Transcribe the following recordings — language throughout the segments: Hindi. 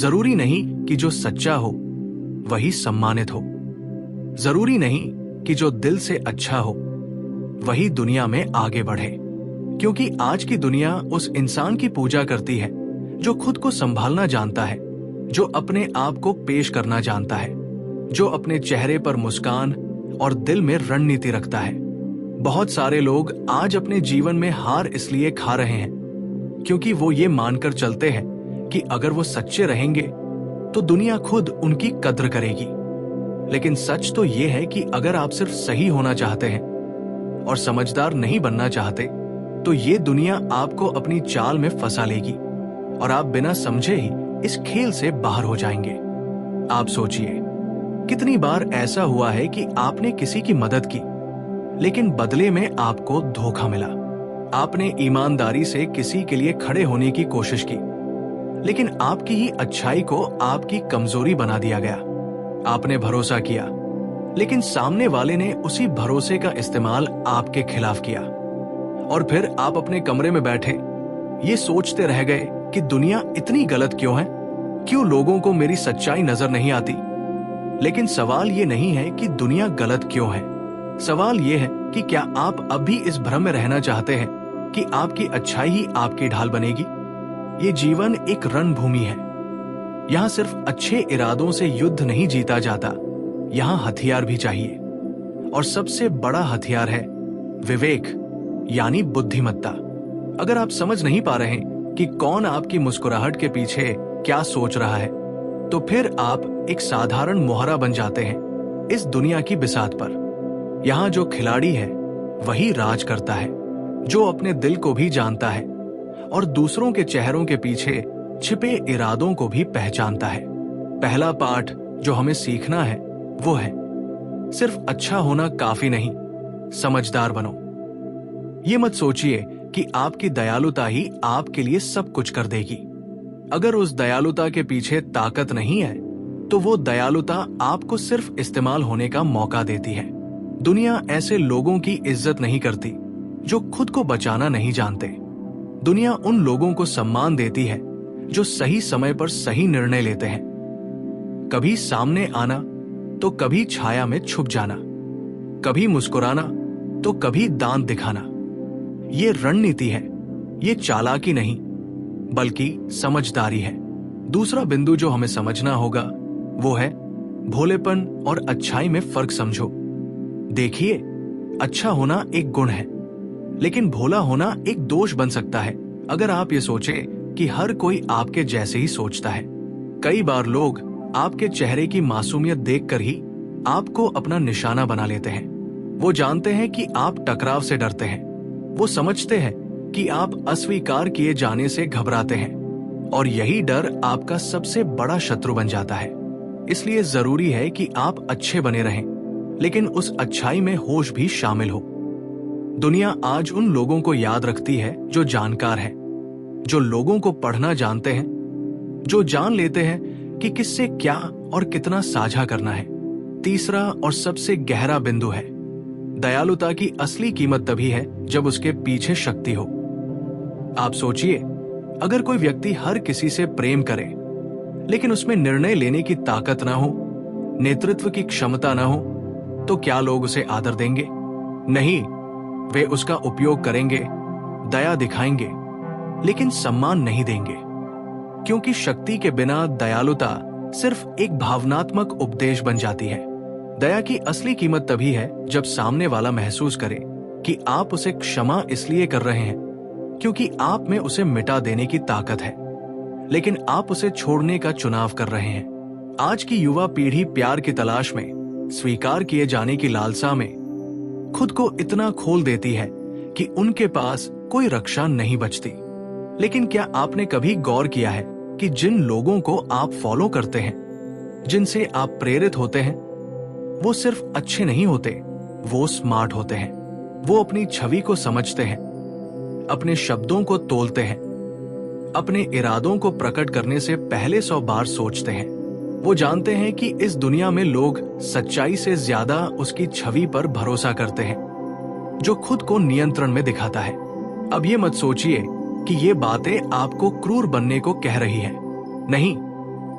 जरूरी नहीं कि जो सच्चा हो वही सम्मानित हो। जरूरी नहीं कि जो दिल से अच्छा हो वही दुनिया में आगे बढ़े। क्योंकि आज की दुनिया उस इंसान की पूजा करती है जो खुद को संभालना जानता है, जो अपने आप को पेश करना जानता है, जो अपने चेहरे पर मुस्कान और दिल में रणनीति रखता है। बहुत सारे लोग आज अपने जीवन में हार इसलिए खा रहे हैं क्योंकि वो ये मानकर चलते हैं कि अगर वो सच्चे रहेंगे तो दुनिया खुद उनकी कद्र करेगी। लेकिन सच तो ये है कि अगर आप सिर्फ सही होना चाहते हैं और समझदार नहीं बनना चाहते तो ये दुनिया आपको अपनी चाल में फंसा लेगी और आप बिना समझे ही इस खेल से बाहर हो जाएंगे। आप सोचिए, कितनी बार ऐसा हुआ है कि आपने किसी की मदद की लेकिन बदले में आपको धोखा मिला। आपने ईमानदारी से किसी के लिए खड़े होने की कोशिश की लेकिन आपकी ही अच्छाई को आपकी कमजोरी बना दिया गया। आपने भरोसा किया लेकिन सामने वाले ने उसी भरोसे का इस्तेमाल आपके खिलाफ किया और फिर आप अपने कमरे में बैठे ये सोचते रह गए कि दुनिया इतनी गलत क्यों है, क्यों लोगों को मेरी सच्चाई नजर नहीं आती। लेकिन सवाल ये नहीं है कि दुनिया गलत क्यों है, सवाल ये है कि क्या आप अब भी इस भ्रम में रहना चाहते हैं कि आपकी अच्छाई ही आपकी ढाल बनेगी। ये जीवन एक रणभूमि है। यहाँ सिर्फ अच्छे इरादों से युद्ध नहीं जीता जाता, यहाँ हथियार भी चाहिए और सबसे बड़ा हथियार है विवेक यानी बुद्धिमत्ता। अगर आप समझ नहीं पा रहे कि कौन आपकी मुस्कुराहट के पीछे क्या सोच रहा है तो फिर आप एक साधारण मोहरा बन जाते हैं इस दुनिया की बिसात पर। यहाँ जो खिलाड़ी है वही राज करता है, जो अपने दिल को भी जानता है और दूसरों के चेहरों के पीछे छिपे इरादों को भी पहचानता है। पहला पाठ जो हमें सीखना है वो है सिर्फ अच्छा होना काफी नहीं, समझदार बनो। ये मत सोचिए कि आपकी दयालुता ही आपके लिए सब कुछ कर देगी। अगर उस दयालुता के पीछे ताकत नहीं है तो वो दयालुता आपको सिर्फ इस्तेमाल होने का मौका देती है। दुनिया ऐसे लोगों की इज्जत नहीं करती जो खुद को बचाना नहीं जानते। दुनिया उन लोगों को सम्मान देती है जो सही समय पर सही निर्णय लेते हैं। कभी सामने आना तो कभी छाया में छुप जाना, कभी मुस्कुराना तो कभी दांत दिखाना। ये रणनीति है, ये चालाकी नहीं बल्कि समझदारी है। दूसरा बिंदु जो हमें समझना होगा वो है भोलेपन और अच्छाई में फर्क समझो। देखिए, अच्छा होना एक गुण है लेकिन भोला होना एक दोष बन सकता है अगर आप ये सोचें कि हर कोई आपके जैसे ही सोचता है। कई बार लोग आपके चेहरे की मासूमियत देखकर ही आपको अपना निशाना बना लेते हैं। वो जानते हैं कि आप टकराव से डरते हैं, वो समझते हैं कि आप अस्वीकार किए जाने से घबराते हैं और यही डर आपका सबसे बड़ा शत्रु बन जाता है। इसलिए जरूरी है कि आप अच्छे बने रहें लेकिन उस अच्छाई में होश भी शामिल हो। दुनिया आज उन लोगों को याद रखती है जो जानकार हैं, जो लोगों को पढ़ना जानते हैं, जो जान लेते हैं कि किससे क्या और कितना साझा करना है। तीसरा और सबसे गहरा बिंदु है दयालुता की असली कीमत तभी है जब उसके पीछे शक्ति हो। आप सोचिए, अगर कोई व्यक्ति हर किसी से प्रेम करे लेकिन उसमें निर्णय लेने की ताकत ना हो, नेतृत्व की क्षमता ना हो, तो क्या लोग उसे आदर देंगे? नहीं, वे उसका उपयोग करेंगे, दया दिखाएंगे लेकिन सम्मान नहीं देंगे। क्योंकि शक्ति के बिना दयालुता सिर्फ एक भावनात्मक उपदेश बन जाती है। दया की असली कीमत तभी है जब सामने वाला महसूस करे कि आप उसे क्षमा इसलिए कर रहे हैं क्योंकि आप में उसे मिटा देने की ताकत है, लेकिन आप उसे छोड़ने का चुनाव कर रहे हैं। आज की युवा पीढ़ी प्यार की तलाश में, स्वीकार किए जाने की लालसा में खुद को इतना खोल देती है कि उनके पास कोई रक्षा नहीं बचती। लेकिन क्या आपने कभी गौर किया है कि जिन लोगों को आप फॉलो करते हैं, जिनसे आप प्रेरित होते हैं, वो सिर्फ अच्छे नहीं होते, वो स्मार्ट होते हैं। वो अपनी छवि को समझते हैं, अपने शब्दों को तोलते हैं, अपने इरादों को प्रकट करने से पहले 100 बार सोचते हैं। वो जानते हैं कि इस दुनिया में लोग सच्चाई से ज्यादा उसकी छवि पर भरोसा करते हैं जो खुद को नियंत्रण में दिखाता है। अब ये मत सोचिए कि ये बातें आपको क्रूर बनने को कह रही हैं। नहीं,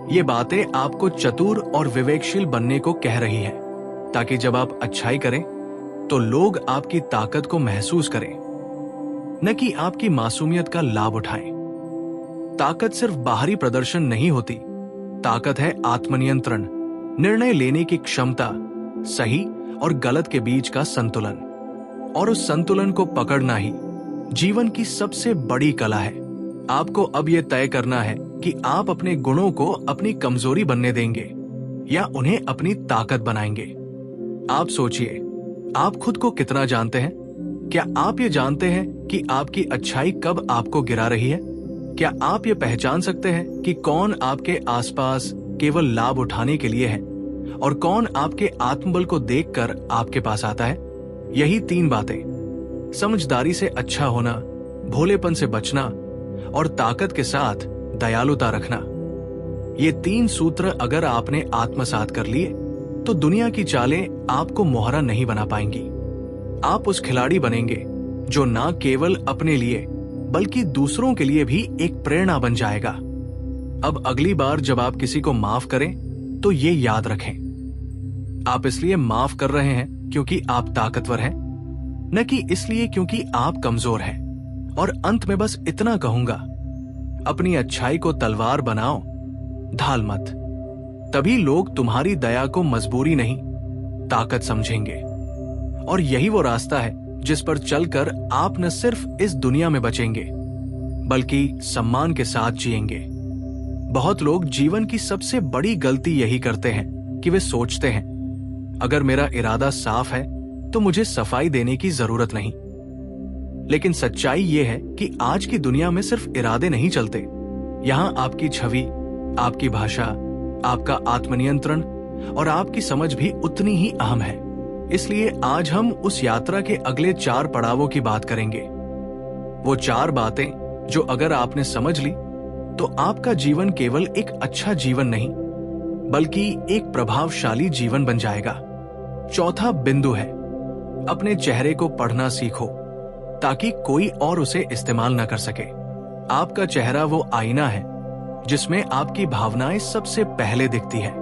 ये बातें आपको चतुर और विवेकशील बनने को कह रही है, ताकि जब आप अच्छाई करें तो लोग आपकी ताकत को महसूस करें, न कि आपकी मासूमियत का लाभ उठाएं। ताकत सिर्फ बाहरी प्रदर्शन नहीं होती, ताकत है आत्मनियंत्रण, निर्णय लेने की क्षमता, सही और गलत के बीच का संतुलन। और उस संतुलन को पकड़ना ही जीवन की सबसे बड़ी कला है। आपको अब यह तय करना है कि आप अपने गुणों को अपनी कमजोरी बनने देंगे या उन्हें अपनी ताकत बनाएंगे। आप सोचिए, आप खुद को कितना जानते हैं? क्या आप ये जानते हैं कि आपकी अच्छाई कब आपको गिरा रही है? क्या आप ये पहचान सकते हैं कि कौन आपके आसपास केवल लाभ उठाने के लिए है और कौन आपके आत्मबल को देखकर आपके पास आता है? यही 3 बातें, समझदारी से अच्छा होना, भोलेपन से बचना और ताकत के साथ दयालुता रखना, ये 3 सूत्र अगर आपने आत्मसात कर लिए तो दुनिया की चालें आपको मोहरा नहीं बना पाएंगी। आप उस खिलाड़ी बनेंगे जो ना केवल अपने लिए बल्कि दूसरों के लिए भी एक प्रेरणा बन जाएगा। अब अगली बार जब आप किसी को माफ करें तो ये याद रखें, आप इसलिए माफ कर रहे हैं क्योंकि आप ताकतवर हैं, न कि इसलिए क्योंकि आप कमजोर हैं। और अंत में बस इतना कहूंगा, अपनी अच्छाई को तलवार बनाओ, ढाल मत। तभी लोग तुम्हारी दया को मजबूरी नहीं, ताकत समझेंगे। और यही वो रास्ता है जिस पर चलकर आप न सिर्फ इस दुनिया में बचेंगे बल्कि सम्मान के साथ जिएंगे। बहुत लोग जीवन की सबसे बड़ी गलती यही करते हैं कि वे सोचते हैं, अगर मेरा इरादा साफ है तो मुझे सफाई देने की जरूरत नहीं। लेकिन सच्चाई यह है कि आज की दुनिया में सिर्फ इरादे नहीं चलते, यहां आपकी छवि, आपकी भाषा, आपका आत्मनियंत्रण और आपकी समझ भी उतनी ही अहम है। इसलिए आज हम उस यात्रा के अगले 4 पड़ावों की बात करेंगे। वो 4 बातें जो अगर आपने समझ ली तो आपका जीवन केवल एक अच्छा जीवन नहीं बल्कि एक प्रभावशाली जीवन बन जाएगा। चौथा बिंदु है, अपने चेहरे को पढ़ना सीखो ताकि कोई और उसे इस्तेमाल न कर सके। आपका चेहरा वो आईना है जिसमें आपकी भावनाएं सबसे पहले दिखती है।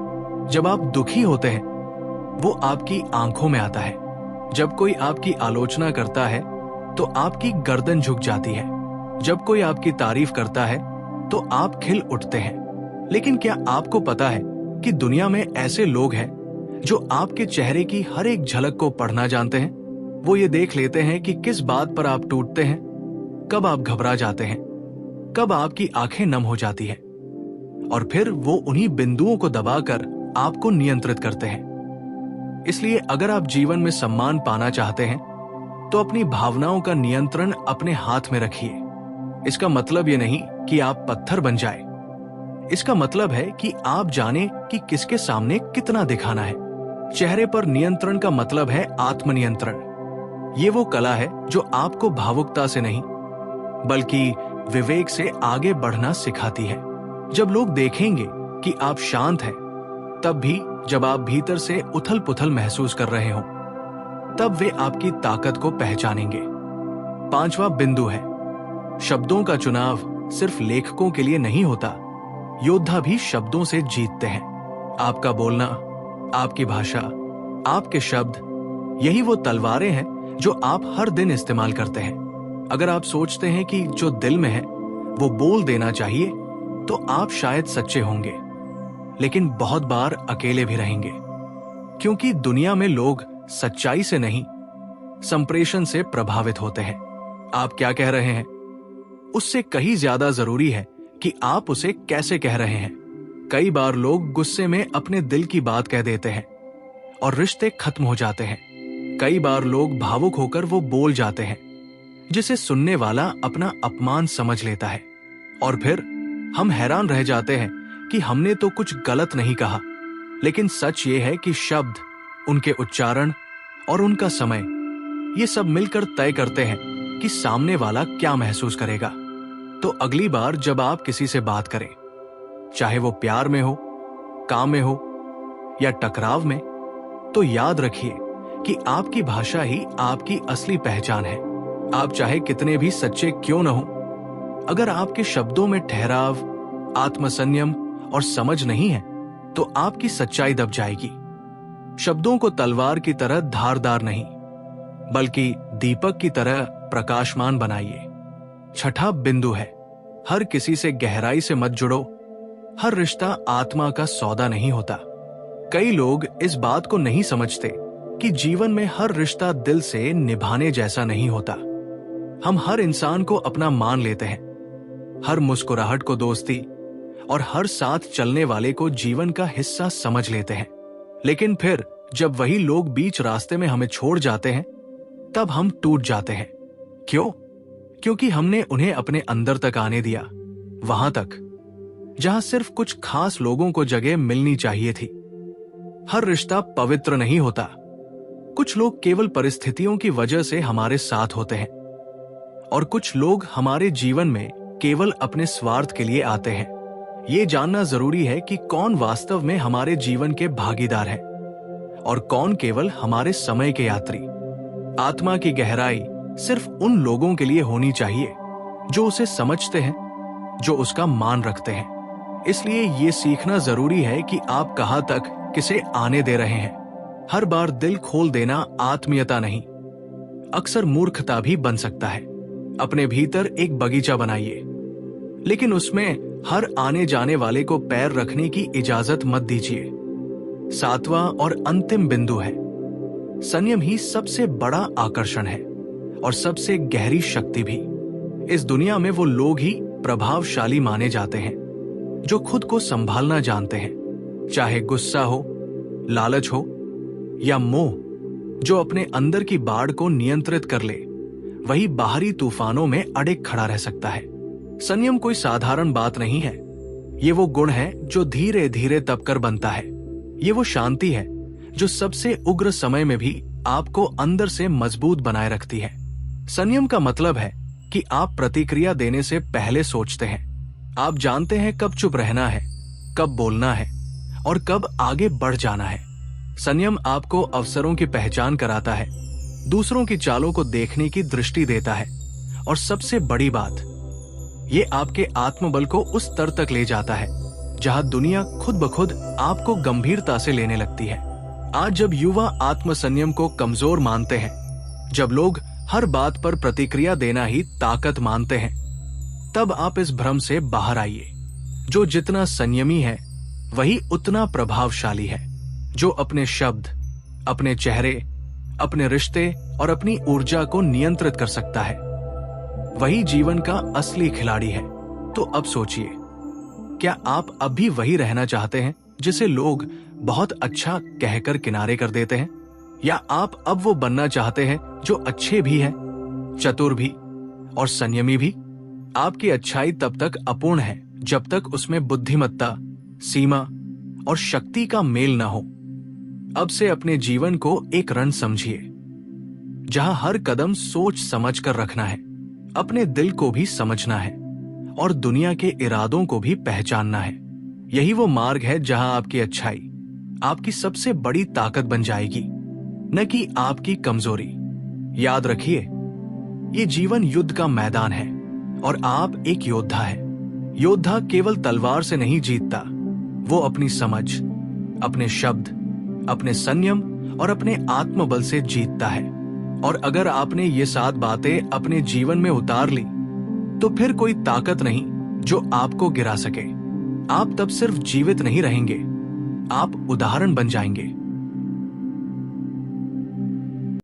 जब आप दुखी होते हैं वो आपकी आंखों में आता है। जब कोई आपकी आलोचना करता है तो आपकी गर्दन झुक जाती है। जब कोई आपकी तारीफ करता है तो आप खिल उठते हैं। लेकिन क्या आपको पता है कि दुनिया में ऐसे लोग हैं जो आपके चेहरे की हर एक झलक को पढ़ना जानते हैं? वो ये देख लेते हैं कि किस बात पर आप टूटते हैं, कब आप घबरा जाते हैं, कब आपकी आंखें नम हो जाती हैं, और फिर वो उन्हीं बिंदुओं को दबाकर आपको नियंत्रित करते हैं। इसलिए अगर आप जीवन में सम्मान पाना चाहते हैं तो अपनी भावनाओं का नियंत्रण अपने हाथ में रखिए। इसका मतलब ये नहीं कि आप पत्थर बन जाए, इसका मतलब है कि आप जाने कि किसके सामने कितना दिखाना है। चेहरे पर नियंत्रण का मतलब है आत्मनियंत्रण। ये वो कला है जो आपको भावुकता से नहीं बल्कि विवेक से आगे बढ़ना सिखाती है। जब लोग देखेंगे कि आप शांत हैं, तब भी जब आप भीतर से उथल पुथल महसूस कर रहे हो, तब वे आपकी ताकत को पहचानेंगे। 5वां बिंदु है, शब्दों का चुनाव सिर्फ लेखकों के लिए नहीं होता, योद्धा भी शब्दों से जीतते हैं। आपका बोलना, आपकी भाषा, आपके शब्द, यही वो तलवारें हैं जो आप हर दिन इस्तेमाल करते हैं। अगर आप सोचते हैं कि जो दिल में है वो बोल देना चाहिए तो आप शायद सच्चे होंगे, लेकिन बहुत बार अकेले भी रहेंगे, क्योंकि दुनिया में लोग सच्चाई से नहीं संप्रेषण से प्रभावित होते हैं। आप क्या कह रहे हैं उससे कहीं ज्यादा जरूरी है कि आप उसे कैसे कह रहे हैं। कई बार लोग गुस्से में अपने दिल की बात कह देते हैं और रिश्ते खत्म हो जाते हैं। कई बार लोग भावुक होकर वो बोल जाते हैं जिसे सुनने वाला अपना अपमान समझ लेता है, और फिर हम हैरान रह जाते हैं कि हमने तो कुछ गलत नहीं कहा। लेकिन सच ये है कि शब्द, उनके उच्चारण और उनका समय, ये सब मिलकर तय करते हैं कि सामने वाला क्या महसूस करेगा। तो अगली बार जब आप किसी से बात करें, चाहे वो प्यार में हो, काम में हो या टकराव में, तो याद रखिए कि आपकी भाषा ही आपकी असली पहचान है। आप चाहे कितने भी सच्चे क्यों न हो, अगर आपके शब्दों में ठहराव, आत्मसंयम और समझ नहीं है तो आपकी सच्चाई दब जाएगी। शब्दों को तलवार की तरह धारदार नहीं, बल्कि दीपक की तरह प्रकाशमान बनाइए। छठा बिंदु है, हर किसी से गहराई से मत जुड़ो। हर रिश्ता आत्मा का सौदा नहीं होता। कई लोग इस बात को नहीं समझते कि जीवन में हर रिश्ता दिल से निभाने जैसा नहीं होता। हम हर इंसान को अपना मान लेते हैं, हर मुस्कुराहट को दोस्ती और हर साथ चलने वाले को जीवन का हिस्सा समझ लेते हैं। लेकिन फिर जब वही लोग बीच रास्ते में हमें छोड़ जाते हैं, तब हम टूट जाते हैं। क्यों? क्योंकि हमने उन्हें अपने अंदर तक आने दिया, वहां तक जहां सिर्फ कुछ खास लोगों को जगह मिलनी चाहिए थी। हर रिश्ता पवित्र नहीं होता। कुछ लोग केवल परिस्थितियों की वजह से हमारे साथ होते हैं और कुछ लोग हमारे जीवन में केवल अपने स्वार्थ के लिए आते हैं। ये जानना जरूरी है कि कौन वास्तव में हमारे जीवन के भागीदार हैं और कौन केवल हमारे समय के यात्री। आत्मा की गहराई सिर्फ उन लोगों के लिए होनी चाहिए जो उसे समझते हैं, जो उसका मान रखते हैं। इसलिए ये सीखना जरूरी है कि आप कहां तक किसे आने दे रहे हैं। हर बार दिल खोल देना आत्मीयता नहीं, अक्सर मूर्खता भी बन सकता है। अपने भीतर एक बगीचा बनाइए, लेकिन उसमें हर आने जाने वाले को पैर रखने की इजाजत मत दीजिए। सातवां और अंतिम बिंदु है, संयम ही सबसे बड़ा आकर्षण है और सबसे गहरी शक्ति भी। इस दुनिया में वो लोग ही प्रभावशाली माने जाते हैं जो खुद को संभालना जानते हैं, चाहे गुस्सा हो, लालच हो या मोह। जो अपने अंदर की बाढ़ को नियंत्रित कर ले, वही बाहरी तूफानों में अड़िग खड़ा रह सकता है। संयम कोई साधारण बात नहीं है। ये वो गुण है जो धीरे धीरे तपकर बनता है। ये वो शांति है जो सबसे उग्र समय में भी आपको अंदर से मजबूत बनाए रखती है। संयम का मतलब है कि आप प्रतिक्रिया देने से पहले सोचते हैं। आप जानते हैं कब चुप रहना है, कब बोलना है और कब आगे बढ़ जाना है। संयम आपको अवसरों की पहचान कराता है, दूसरों की चालों को देखने की दृष्टि देता है और सबसे बड़ी बात, ये आपके आत्मबल को उस स्तर तक ले जाता है जहां दुनिया खुद ब खुद आपको गंभीरता से लेने लगती है। आज जब युवा आत्मसंयम को कमजोर मानते हैं, जब लोग हर बात पर प्रतिक्रिया देना ही ताकत मानते हैं, तब आप इस भ्रम से बाहर आइए। जो जितना संयमी है वही उतना प्रभावशाली है। जो अपने शब्द, अपने चेहरे, अपने रिश्ते और अपनी ऊर्जा को नियंत्रित कर सकता है, वही जीवन का असली खिलाड़ी है। तो अब सोचिए, क्या आप अब भी वही रहना चाहते हैं जिसे लोग बहुत अच्छा कहकर किनारे कर देते हैं, या आप अब वो बनना चाहते हैं जो अच्छे भी हैं, चतुर भी और संयमी भी? आपकी अच्छाई तब तक अपूर्ण है जब तक उसमें बुद्धिमत्ता, सीमा और शक्ति का मेल न हो। अब से अपने जीवन को एक रण समझिए जहां हर कदम सोच समझ कर रखना है, अपने दिल को भी समझना है और दुनिया के इरादों को भी पहचानना है। यही वो मार्ग है जहां आपकी अच्छाई आपकी सबसे बड़ी ताकत बन जाएगी, न कि आपकी कमजोरी। याद रखिए, ये जीवन युद्ध का मैदान है और आप एक योद्धा है। योद्धा केवल तलवार से नहीं जीतता, वो अपनी समझ, अपने शब्द, अपने संयम और अपने आत्मबल से जीतता है। और अगर आपने ये 7 बातें अपने जीवन में उतार ली, तो फिर कोई ताकत नहीं जो आपको गिरा सके। आप तब सिर्फ जीवित नहीं रहेंगे, आप उदाहरण बन जाएंगे।